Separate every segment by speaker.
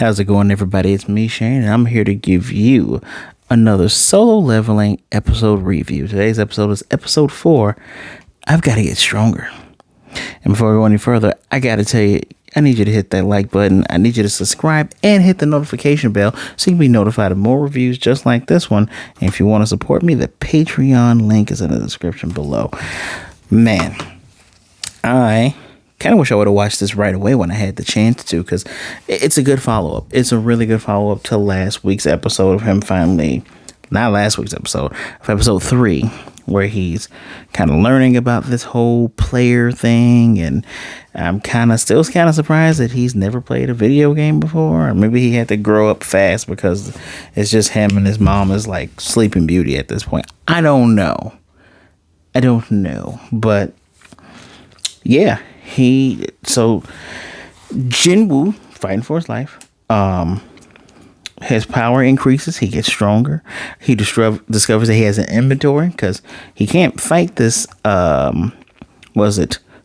Speaker 1: How's it going, everybody? It's me, Shane, and I'm here to give you another Solo Leveling episode review. Today's episode is episode 4. I've got to get stronger. And before we go any further, I got to tell you, I need you to hit that like button. I need you to subscribe and hit the notification bell so you can be notified of more reviews just like this one. And if you want to support me, the Patreon link is in the description below. Man, I kind of wish I would have watched this right away when I had the chance to, because it's a good follow-up. It's a really good follow-up to last week's episode of him finally, not last week's episode, of episode 3, where he's kind of learning about this whole player thing, and I'm still kind of surprised that he's never played a video game before, or maybe he had to grow up fast because it's just him and his mom is like Sleeping Beauty at this point. I don't know, but yeah. Jinwoo fighting for his life. His power increases. He gets stronger. He discovers that he has an inventory because he can't fight this.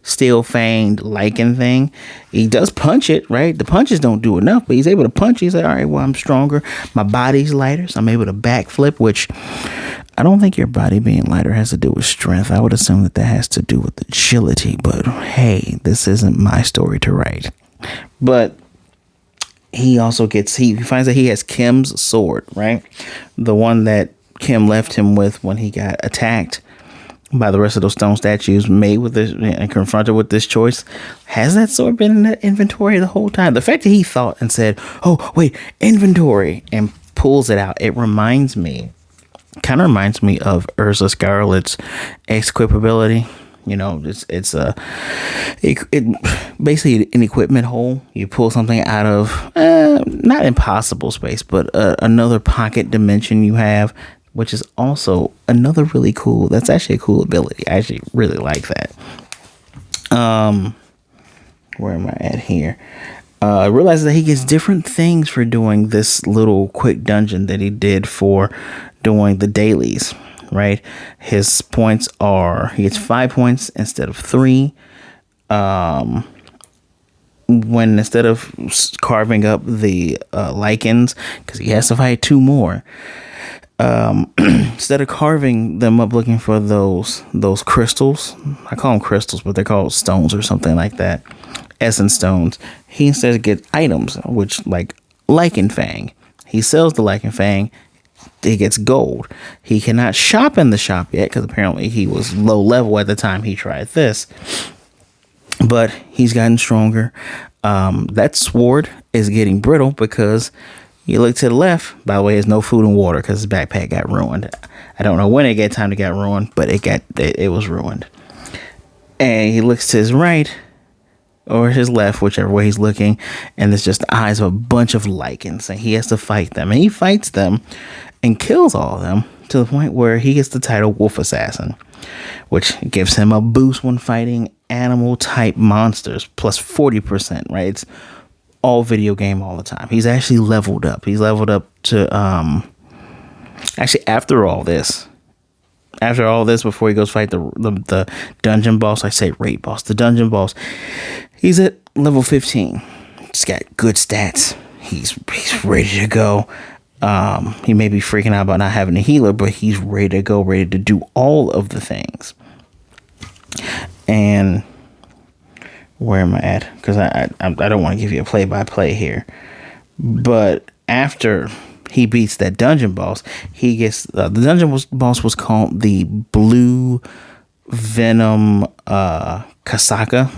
Speaker 1: Steel-fanged lichen thing? He does punch it, right? The punches don't do enough, but he's able to punch. He's like, all right, well, I'm stronger. My body's lighter, so I'm able to backflip, which I don't think your body being lighter has to do with strength. I would assume that has to do with agility, but hey, this isn't my story to write. But he also he finds that he has Kim's sword, right? The one that Kim left him with when he got attacked by the rest of those stone statues, made with this and confronted with this choice. Has that sword been in that inventory the whole time? The fact that he thought and said, oh, wait, inventory, and pulls it out, it kind of reminds me of Ursa Scarlet's X-Equip ability. You know, it's basically an equipment hole. You pull something out of not impossible space, but another pocket dimension you have, which is also another really cool. That's actually a cool ability. I actually really like that. Where am I at here? I realized that he gets different things for doing this little quick dungeon that he did for doing the dailies, right? His points he gets 5 points instead of 3. When instead of carving up the lichens, because he has to fight 2 more, instead of carving them up looking for those crystals, I call them crystals, but they're called stones or something like that, essence stones, he instead gets items, which like Lichen Fang. He sells the Lichen Fang. He gets gold. He cannot shop in the shop yet because apparently he was low level at the time he tried this, but he's gotten stronger. That sword is getting brittle because you look to the left, by the way, there's no food and water because his backpack got ruined. I don't know when it got ruined, but it was ruined. And he looks to his right or his left, whichever way he's looking, and there's just the eyes of a bunch of lichens, and he has to fight them. And he fights them and kills all of them to the point where he gets the title Wolf Assassin, which gives him a boost when fighting animal type monsters, plus 40%, right? It's all video game all the time. He's actually leveled up. He's leveled up to actually after all this, before he goes fight the dungeon boss, I say raid boss, the dungeon boss, he's at level 15. He's got good stats. He's ready to go. He may be freaking out about not having a healer, but he's ready to go, ready to do all of the things. And where am I at? Because I don't want to give you a play-by-play here. But after he beats that dungeon boss, he gets the dungeon boss was called the Blue Venom Kasaka.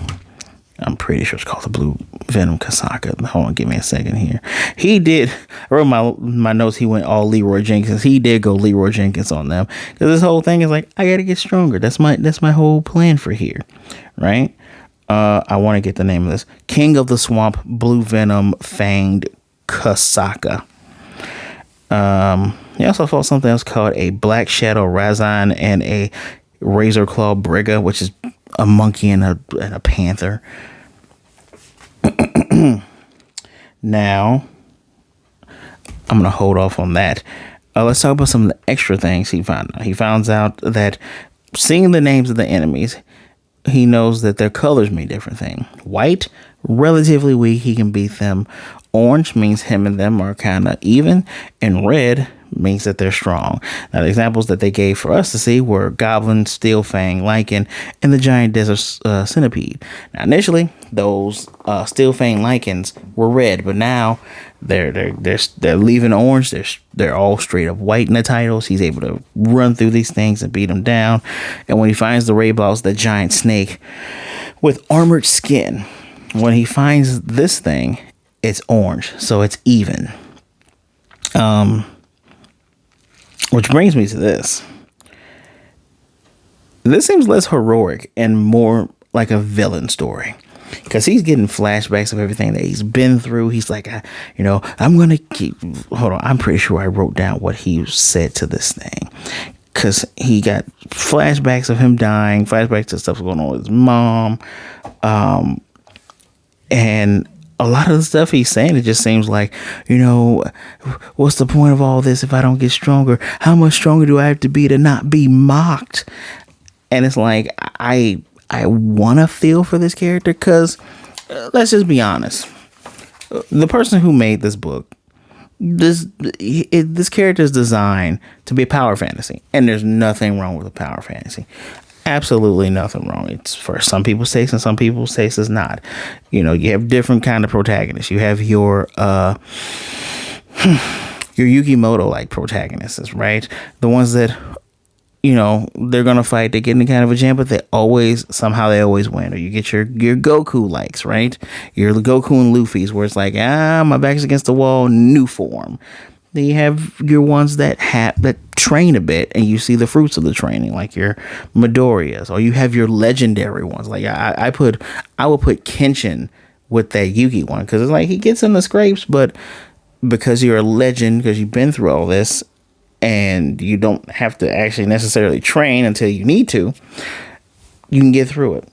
Speaker 1: I'm pretty sure it's called the Blue Venom Kasaka. Hold on, give me a second here. I wrote my notes. He went all Leroy Jenkins. He did go Leroy Jenkins on them because this whole thing is like, I gotta get stronger. That's my whole plan for here, right? I want to get the name of this. King of the Swamp, Blue Venom Fanged Kasaka. He also fought something else called a Black Shadow Razan and a Razor Claw Brigga, which is a monkey and a panther. Now, I'm going to hold off on that. Let's talk about some of the extra things he found out. He finds out that seeing the names of the enemies, he knows that their colors mean different things. White relatively weak, he can beat them. Orange means him and them are kind of even, and red means that they're strong. Now, the examples that they gave for us to see were Goblin, Steel Fang, Lycan, and the giant desert centipede. Now, initially, those Steel Fang Lycans were red, but now they're leaving orange. They're all straight up white in the titles. He's able to run through these things and beat them down. And when he finds the Raid Boss, the giant snake with armored skin, when he finds this thing, it's orange, so it's even. Which brings me to this. This seems less heroic and more like a villain story, because he's getting flashbacks of everything that he's been through. He's like, I'm going to keep... Hold on. I'm pretty sure I wrote down what he said to this thing, because he got flashbacks of him dying, flashbacks to stuff going on with his mom. And a lot of the stuff he's saying, it just seems like, what's the point of all this if I don't get stronger? How much stronger do I have to be to not be mocked? And it's like, I want to feel for this character, because let's just be honest. The person who made this book, this character is designed to be a power fantasy, and there's nothing wrong with a power fantasy. Absolutely nothing wrong. It's for some people's taste, and some people's taste is not. You have different kind of protagonists. You have your Yukimoto like protagonists, right? The ones that they're gonna fight, they get in kind of a jam, but they always win. Or you get your Goku likes, right? Your Goku and Luffy's, where it's like, my back's against the wall, new form. Then you have your ones that train a bit, and you see the fruits of the training, like your Midoriyas. Or you have your legendary ones. Like I will put Kenshin with that Yugi one, because it's like he gets in the scrapes, but because you're a legend, because you've been through all this, and you don't have to actually necessarily train until you need to, you can get through it.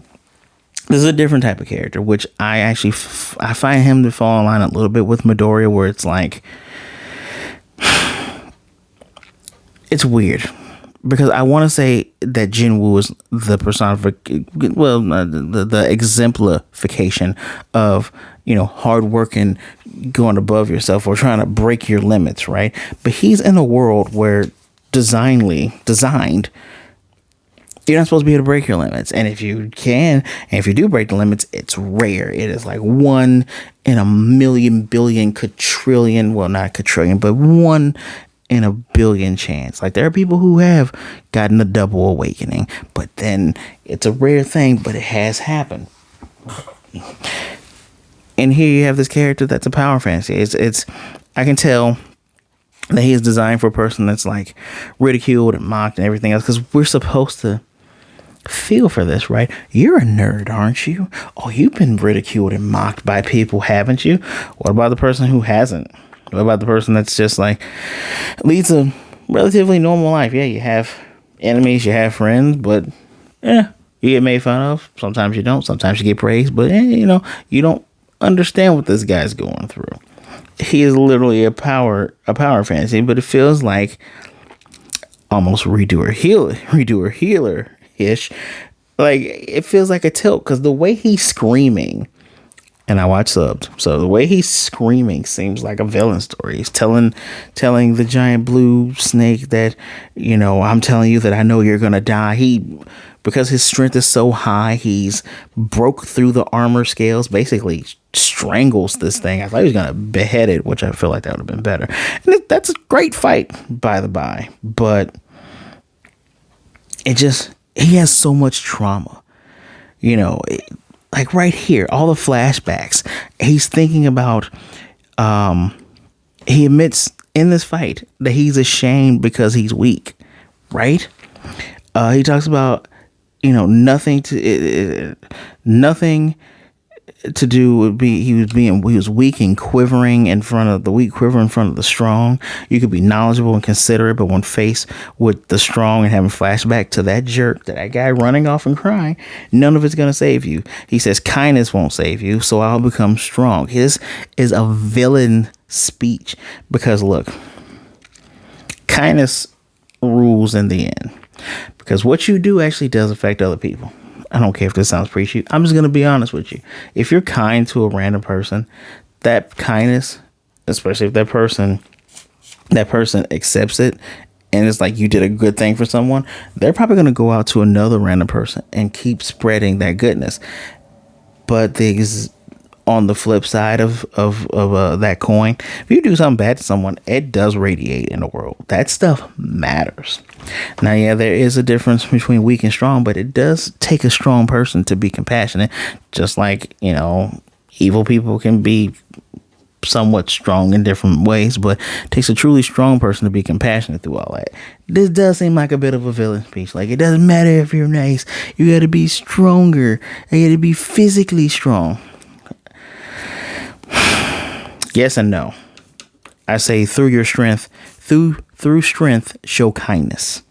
Speaker 1: This is a different type of character, which I find him to fall in line a little bit with Midoriya, where it's like, it's weird, because I want to say that Jinwoo is the personification, the exemplification of, hard work and going above yourself, or trying to break your limits, right? But he's in a world where designed, you're not supposed to be able to break your limits. And if you can, and if you do break the limits, it's rare. It is like 1 in a million, billion, quadrillion, well, not quadrillion, but 1 in a billion chance. Like, there are people who have gotten a double awakening, but then it's a rare thing, but it has happened. And here you have this character that's a power fantasy. It's I can tell that he is designed for a person that's like ridiculed and mocked and everything else, because we're supposed to feel for this, right? You're a nerd, aren't you? Oh, you've been ridiculed and mocked by people, haven't you? What about the person who hasn't? What about the person that's just like leads a relatively normal life? Yeah, you have enemies, you have friends, but you get made fun of. Sometimes you don't. Sometimes you get praised, but you don't understand what this guy's going through. He is literally a power fantasy, but it feels like almost redo or healer ish. Like, it feels like a tilt, because the way he's screaming, and I watch subs, so the way he's screaming seems like a villain story. He's telling the giant blue snake that, I'm telling you that I know you're gonna die. Because his strength is so high, he's broke through the armor scales, basically strangles this thing. I thought he was gonna behead it, which I feel like that would have been better. And that's a great fight, by the by, but he has so much trauma, like right here, all the flashbacks. He's thinking about, he admits in this fight that he's ashamed because he's weak, right? He talks about, nothing to do with he was weak and quivering in front of the strong. You could be knowledgeable and considerate, but when faced with the strong and having flashback to that jerk, that guy running off and crying, none of it's going to save you. He says kindness won't save you, so I'll become strong. His is a villain speech, because look, kindness rules in the end, because what you do actually does affect other people. I don't care if this sounds preachy. I'm just going to be honest with you. If you're kind to a random person, that kindness, especially if that person accepts it and it's like you did a good thing for someone, they're probably going to go out to another random person and keep spreading that goodness. But on the flip side of that coin, if you do something bad to someone, it does radiate in the world. That stuff matters. Now, yeah, there is a difference between weak and strong, but it does take a strong person to be compassionate. Just like, evil people can be somewhat strong in different ways, but it takes a truly strong person to be compassionate through all that. This does seem like a bit of a villain speech. Like, it doesn't matter if you're nice. You got to be stronger. You got to be physically strong. Yes and no. I say through your strength, through strength, show kindness.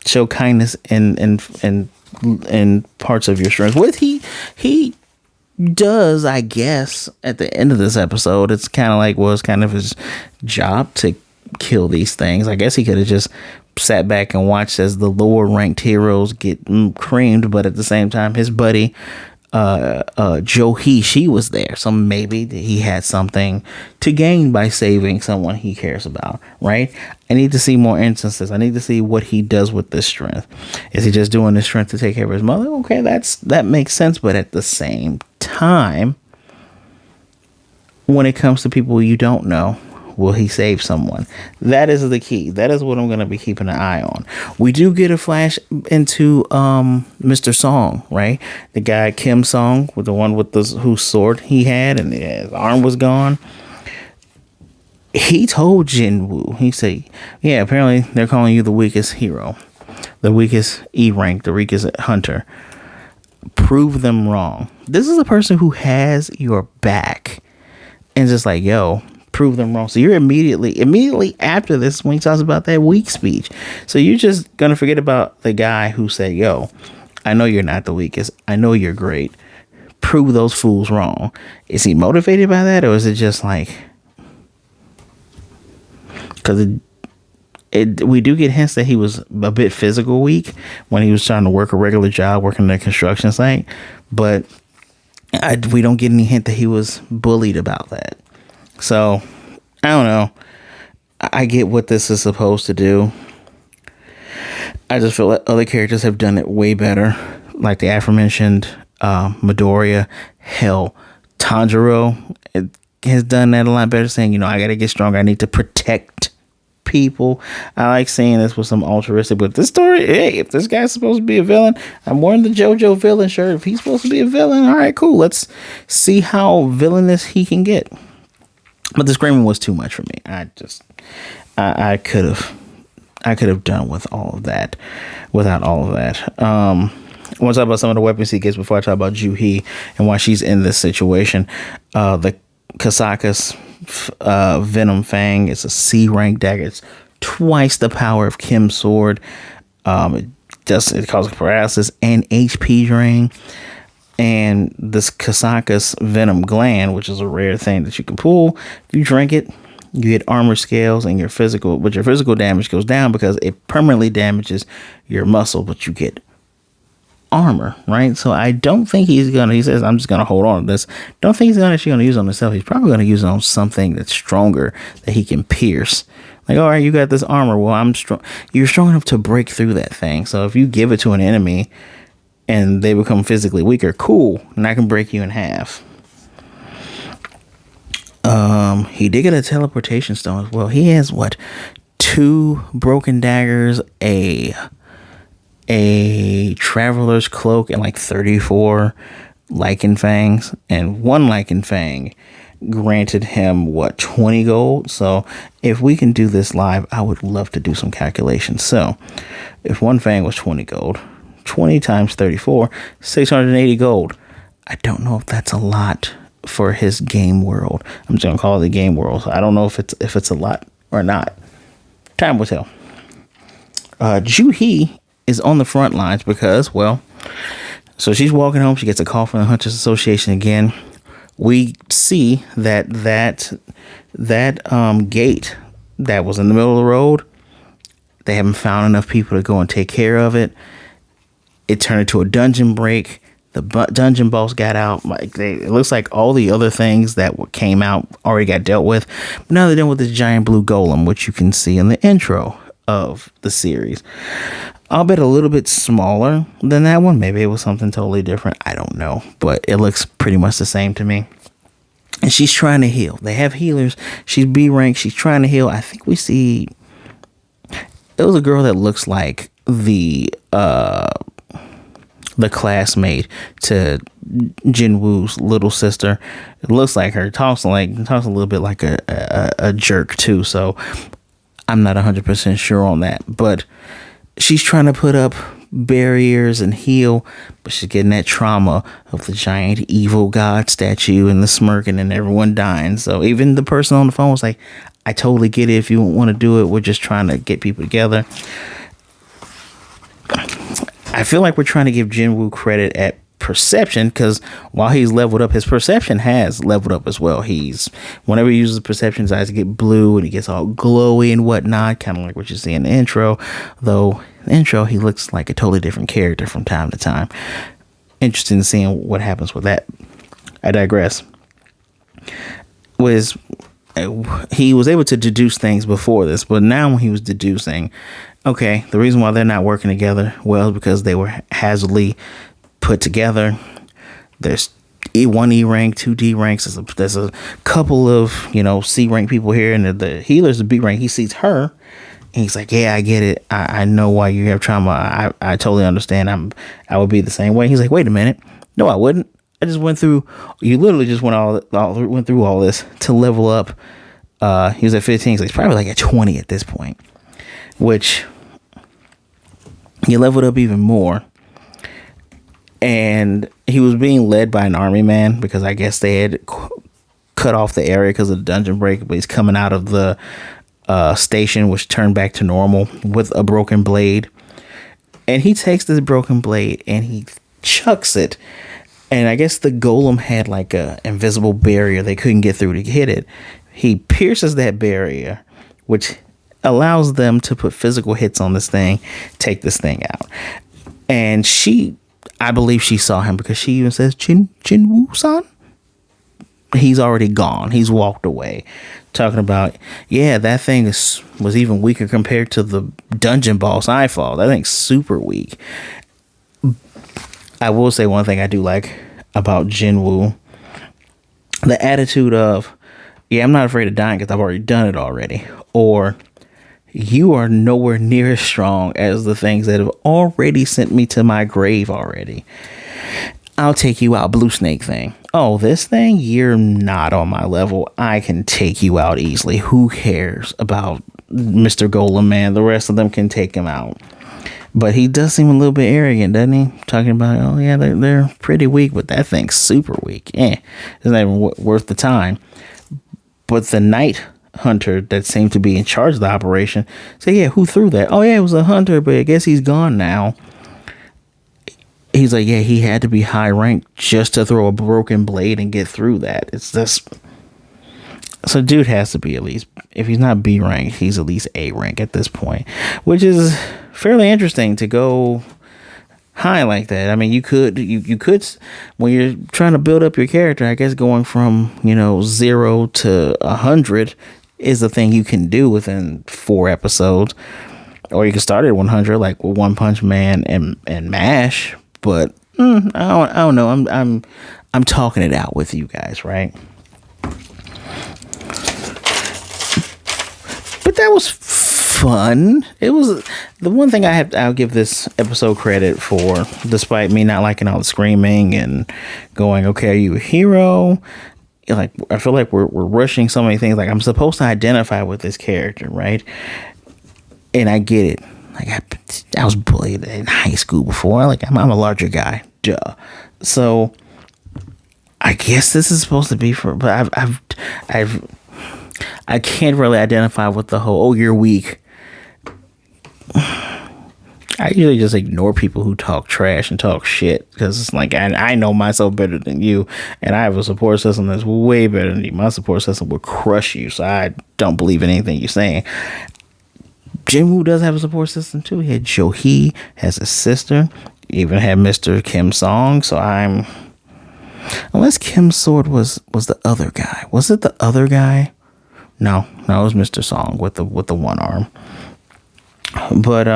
Speaker 1: Show kindness in parts of your strength. What he does, I guess, at the end of this episode, it's kind of like was kind of his job to kill these things. I guess he could have just sat back and watched as the lower ranked heroes get creamed, but at the same time, his buddy she was there, so maybe he had something to gain by saving someone he cares about, right? I need to see more instances. I need to see what he does with this strength. Is he just doing this strength to take care of his mother? Okay, that makes sense, but at the same time, when it comes to people you don't know, will he save someone? That is the key. That is what I'm going to be keeping an eye on. We do get a flash into Mr. Song, right? The guy Kim Song, with the one with whose sword he had and his arm was gone. He told Jinwoo, he said, yeah, apparently they're calling you the weakest hero, the weakest E rank, the weakest hunter. Prove them wrong. This is a person who has your back and just like, yo, prove them wrong. So you're immediately after this, when he talks about that weak speech, so you're just gonna forget about the guy who said, yo, I know you're not the weakest, I know you're great, prove those fools wrong. Is he motivated by that, or is it just like, because we do get hints that he was a bit physical weak when he was trying to work a regular job working at a construction site, but we don't get any hint that he was bullied about that. So, I don't know. I get what this is supposed to do. I just feel like other characters have done it way better. Like the aforementioned Midoriya. Hell, Tanjiro has done that a lot better, saying, I got to get stronger. I need to protect people. I like seeing this with some altruistic, but this story, hey, if this guy's supposed to be a villain, I'm wearing the JoJo villain shirt. If he's supposed to be a villain, all right, cool. Let's see how villainous he can get. But the screaming was too much for me. I could have done with all of that without all of that. I want to talk about some of the weapons he gets before I talk about Juhi and why she's in this situation. The Kasaka's Venom Fang is a C rank dagger. It's twice the power of Kim's sword. It causes paralysis and HP drain. And this Kasaka's Venom Gland, which is a rare thing that you can pull, if you drink it, you get armor scales and your physical damage goes down because it permanently damages your muscle, but you get armor, right? So I don't think he says, I'm just going to hold on to this. Don't think he's actually going to use it on himself. He's probably going to use it on something that's stronger that he can pierce. Like, all right, you got this armor. Well, I'm strong. You're strong enough to break through that thing. So if you give it to an enemy and they become physically weaker, cool, and I can break you in half. He did get a teleportation stone as well. He has 2 broken daggers, a traveler's cloak, and 34 Lycan fangs, and 1 Lycan fang granted him 20 gold. So if we can do this live, I would love to do some calculations. So if 1 fang was 20 gold, 20 times 34, 680 gold. I don't know if that's a lot for his game world. I'm just gonna call it the game world. So I don't know if it's a lot or not. Time will tell. Juhi is on the front lines because, so she's walking home. She gets a call from the Hunters Association again. We see that gate that was in the middle of the road, they haven't found enough people to go and take care of it. it turned into a dungeon break. The dungeon boss got out. Like it looks like all the other things that came out already got dealt with. But now they're dealing with this giant blue golem, which you can see in the intro of the series. I'll bet a little bit smaller than that one. Maybe it was something totally different. I don't know. But it looks pretty much the same to me. And she's trying to heal. They have healers. She's B rank. She's trying to heal. I think we see... It was a girl that looks like the classmate to Jinwoo's little sister. It looks like her. Talks a little bit like a jerk too. So I'm not 100% sure on that. But she's trying to put up barriers and heal, but she's getting that trauma of the giant evil god statue and the smirking and everyone dying. So even the person on the phone was like, I totally get it if you want to do it. We're just trying to get people together. I feel like we're trying to give Jinwoo credit at perception, because while he's leveled up, his perception has leveled up as well. Whenever he uses perception, his eyes get blue and he gets all glowy and whatnot, kind of like what you see in the intro. Though in the intro, he looks like a totally different character from time to time. Interesting to see what happens with that. I digress. He was able to deduce things before this, but now when he was deducing, okay, the reason why they're not working together well is because they were hazardly put together. There's one E rank, 2 D ranks. There's a couple of C rank people here, and the healer's a B rank. He sees her, and he's like, "Yeah, I get it. I know why you have trauma. I totally understand. I would be the same way." He's like, "Wait a minute, no, I wouldn't. I just went through. You literally just went through all this to level up." He was at 15, so he's probably like at 20 at this point, which he leveled up even more. And he was being led by an army man, because I guess they had cut off the area because of the dungeon break. But he's coming out of the station, which turned back to normal, with a broken blade. And he takes this broken blade and he chucks it. And I guess the golem had like a invisible barrier they couldn't get through to hit it. He pierces that barrier, which allows them to put physical hits on this thing, take this thing out. And I believe she saw him, because she even says, Jinwoo-san? He's already gone. He's walked away. Talking about, yeah, that thing was even weaker compared to the dungeon boss I fought. That thing's super weak. I will say one thing I do like about Jinwoo. The attitude of, yeah, I'm not afraid of dying because I've already done it already. Or, you are nowhere near as strong as the things that have already sent me to my grave already. I'll take you out, Blue Snake thing. Oh, this thing? You're not on my level. I can take you out easily. Who cares about Mr. Golem Man? The rest of them can take him out. But he does seem a little bit arrogant, doesn't he? Talking about, oh yeah, they're pretty weak, but that thing's super weak. It's not even worth the time. But the Night Hunter that seemed to be in charge of the operation said, yeah, who threw that? Oh yeah, it was a hunter, but I guess he's gone now. He's like, yeah, he had to be high ranked just to throw a broken blade and get through that. It's just... So dude has to be at least, if he's not B rank, he's at least A rank at this point, which is fairly interesting to go high like that. I mean, you could, when you're trying to build up your character, I guess going from, 0 to 100 is the thing you can do within 4 episodes, or you can start at 100 like with One Punch Man and MASH. But I don't know. I'm talking it out with you guys, right? But that was fun. It was the one thing I'll give this episode credit for, despite me not liking all the screaming and going, okay, are you a hero? Like, I feel like we're rushing so many things. Like, I'm supposed to identify with this character, right? And I get it. Like, I was bullied in high school before. Like, I'm a larger guy. Duh. So I guess this is supposed to be for, but I can't really identify with the whole, oh, you're weak. I usually just ignore people who talk trash and talk shit, because it's like, I know myself better than you, and I have a support system that's way better than you. My support system will crush you, so I don't believe in anything you're saying. Jinwoo does have a support system too. He had Johee, has a sister, even had Mr. Kim Song. So I'm, unless Kim Sword was the other guy. Was it the other guy? No, it was Mr. Song with the one arm. But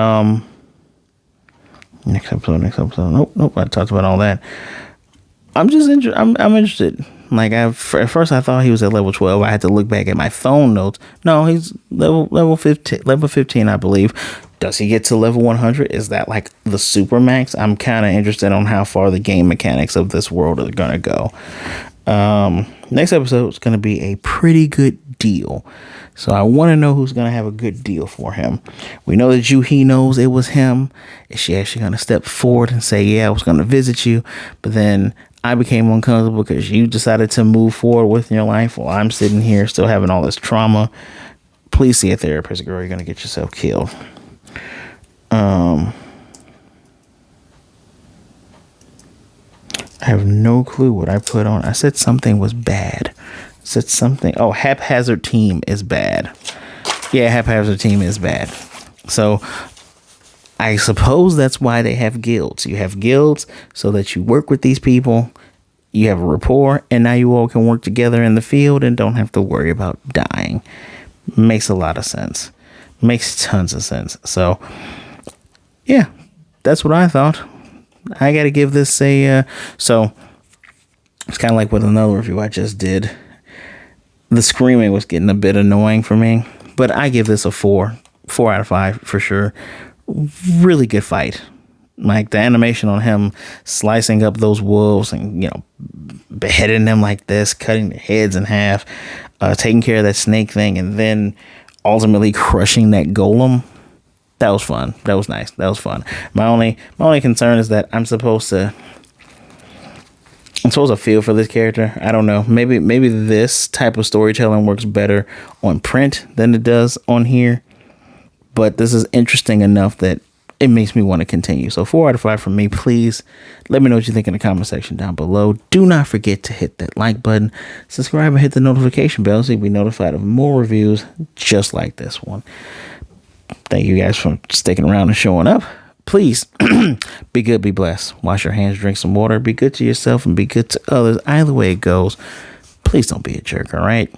Speaker 1: next episode. Nope. I talked about all that. I'm just interested. I'm interested. Like, at first I thought he was at level 12. I had to look back at my phone notes. No, he's level 15, I believe. Does he get to level 100? Is that like the super max? I'm kind of interested on how far the game mechanics of this world are gonna go. Next episode is gonna be a pretty good deal. So I want to know who's going to have a good deal for him. We know that Juhi knows it was him. Is she actually going to step forward and say, yeah, I was going to visit you, but then I became uncomfortable because you decided to move forward with your life while I'm sitting here still having all this trauma? Please see a therapist, girl. You're going to get yourself killed. I have no clue what I put on. I said something was bad. Said something. Oh, Haphazard Team is bad. Yeah, Haphazard Team is bad. So I suppose that's why they have guilds. You have guilds so that you work with these people. You have a rapport, and now you all can work together in the field and don't have to worry about dying. Makes a lot of sense. Makes tons of sense. So yeah, that's what I thought. I got to give this a so it's kind of like with another review I just did. The screaming was getting a bit annoying for me, but I give this a 4 out of 5 for sure. Really good fight. Like the animation on him slicing up those wolves and, you know, beheading them like this, cutting their heads in half, taking care of that snake thing, and then ultimately crushing that golem. That was fun. That was nice. That was fun. My only concern is that I'm supposed to feel for this character. I don't know. Maybe this type of storytelling works better on print than it does on here. But this is interesting enough that it makes me want to continue. So 4 out of 5 from me. Please let me know what you think in the comment section down below. Do not forget to hit that like button, subscribe, and hit the notification bell so you'll be notified of more reviews just like this one. Thank you guys for sticking around and showing up. Please be good, be blessed. Wash your hands, drink some water, be good to yourself, and be good to others. Either way it goes, please don't be a jerk, all right?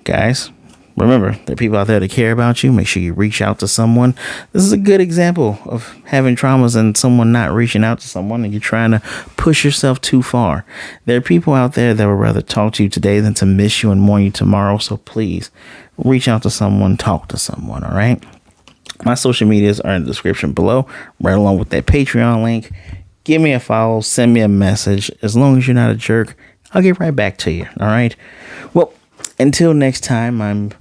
Speaker 1: Guys, remember, there are people out there that care about you. Make sure you reach out to someone. This is a good example of having traumas and someone not reaching out to someone and you're trying to push yourself too far. There are people out there that would rather talk to you today than to miss you and mourn you tomorrow. So please reach out to someone, talk to someone, all right? My social medias are in the description below, right along with that Patreon link. Give me a follow, send me a message. As long as you're not a jerk, I'll get right back to you. All right. Well, until next time, I'm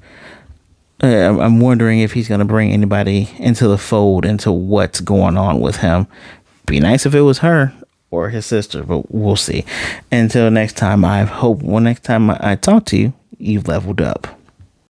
Speaker 1: wondering if he's going to bring anybody into the fold, into what's going on with him. Be nice if it was her or his sister, but we'll see. Until next time, I hope next time I talk to you, you've leveled up.